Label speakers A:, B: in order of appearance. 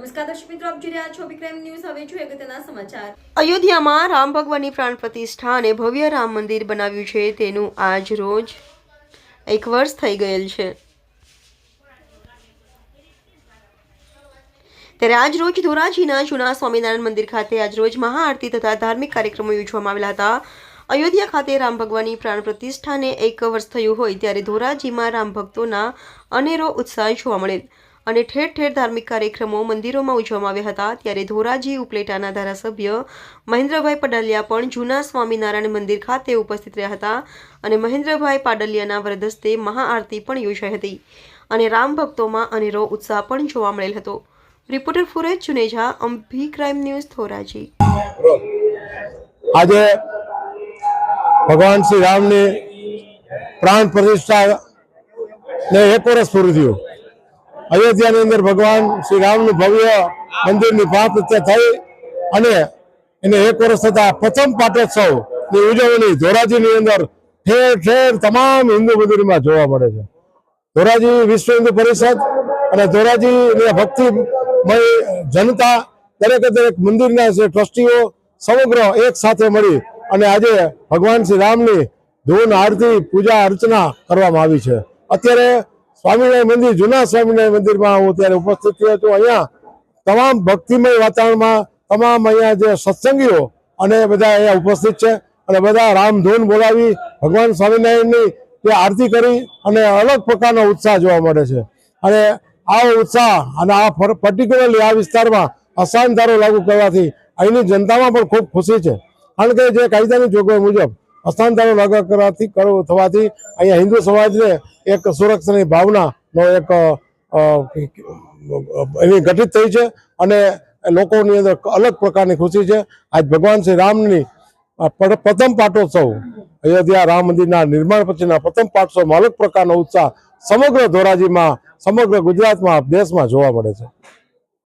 A: નમસ્કાર દર્શક મિત્રો, આપ જોઈ રહ્યા છો વિક્રમ ન્યૂઝ। હવે જોઈએ અગત્યના સમાચાર।
B: અયોધ્યામાં રામ ભગવાનની પ્રાણ પ્રતિષ્ઠા અને ભવ્ય રામ મંદિર બનાવ્યું છે તેનું આજ રોજ 1 વર્ષ થઈ ગયેલ છે। ત્યારે આજ રોજ ધોરાજીના જૂના સ્વામિનારાયણ મંદિર ખાતે આજ રોજ મહાઆરતી તથા ધાર્મિક કાર્યક્રમો યોજવામાં આવેલા હતા। અયોધ્યા ખાતે રામ ભગવાનની પ્રાણ પ્રતિષ્ઠાને 1 વર્ષ થયું હોય ત્યારે ધોરાજીમાં રામ ભક્તોના અનેરો ઉત્સાહ જોવા મળેલ અને ઠેર ઠેર ધાર્મિક કાર્યક્રમો મંદિરોમાં ઉજવવામાં આવ્યા હતા। ત્યારે ધોરાજી ઉપલેટાના ધારાસભ્ય મહેન્દ્રભાઈ પાડલિયા પણ જૂના સ્વામિનારાયણ મંદિર ખાતે ઉપસ્થિત રહ્યા હતા અને મહેન્દ્રભાઈ પાડલિયાના વરદ હસ્તે મહાઆરતી પણ યોજાઈ હતી અને રામ ભક્તોમાં અનેરો ઉત્સાહ પણ જોવા મળેલ હતો। રિપોર્ટર ફુરેજ જુનેજા, અંભી ક્રાઇમ ન્યૂઝ, ધોરાજી।
C: આજે ભગવાન શ્રી રામની પ્રાણ પ્રતિષ્ઠા ને 1 વર્ષ પૂરું થયું। અયોધ્યાની અંદર ભગવાન શ્રી રામનું ભવ્ય મંદિરની પ્રાણ પ્રતિષ્ઠા થઈ અને એને 1 વર્ષ થતા પ્રથમ પાટોત્સવની ઉજવણી ધોરાજીની અંદર ઠેર ઠેર તમામ હિન્દુ મંદિરમાં જોવા મળે છે। ધોરાજી વિશ્વ હિન્દુ પરિષદ અને ધોરાજીની ભક્તિમય જનતા દરેક મંદિરના જે ટ્રસ્ટીઓ સમગ્ર એક સાથે મળી અને આજે ભગવાન શ્રી રામની ધૂન આરતી પૂજા અર્ચના કરવામાં આવી છે। અત્યારે સ્વામિનારાયણ મંદિર, જૂના સ્વામિનારાયણ મંદિરમાં હું ત્યારે ઉપસ્થિત થયો હતો। અહીંયા તમામ ભક્તિમય વાતાવરણમાં તમામ અહીંયા જે સત્સંગીઓ અને બધા અહીંયા ઉપસ્થિત છે અને બધા રામધૂન બોલાવી ભગવાન સ્વામિનારાયણની જે આરતી કરી અને અલગ પ્રકારનો ઉત્સાહ જોવા મળે છે અને આ ઉત્સાહ અને આ પર્ટિક્યુલરલી આ વિસ્તારમાં અસાન ધારો લાગુ કરવાથી અહીંની જનતામાં પણ ખૂબ ખુશી છે, કારણ કે જે કાયદાની જોગવાઈ મુજબ અસાન ધારો લાગુ થવાથી અહીંયા હિન્દુ સમાજને એક સુરક્ષાની ભાવનાનો એક એની ગઠિત થઈ છે અને લોકોની અંદર અલગ પ્રકારની ખુશી છે। આજ ભગવાન શ્રી રામની પ્રથમ પાટોત્સવ અયોધ્યા રામ મંદિરના નિર્માણ પછીના પ્રથમ પાટોત્સવમાં અલગ પ્રકારનો ઉત્સાહ સમગ્ર ધોરાજીમાં, સમગ્ર ગુજરાતમાં, દેશમાં જોવા મળે છે।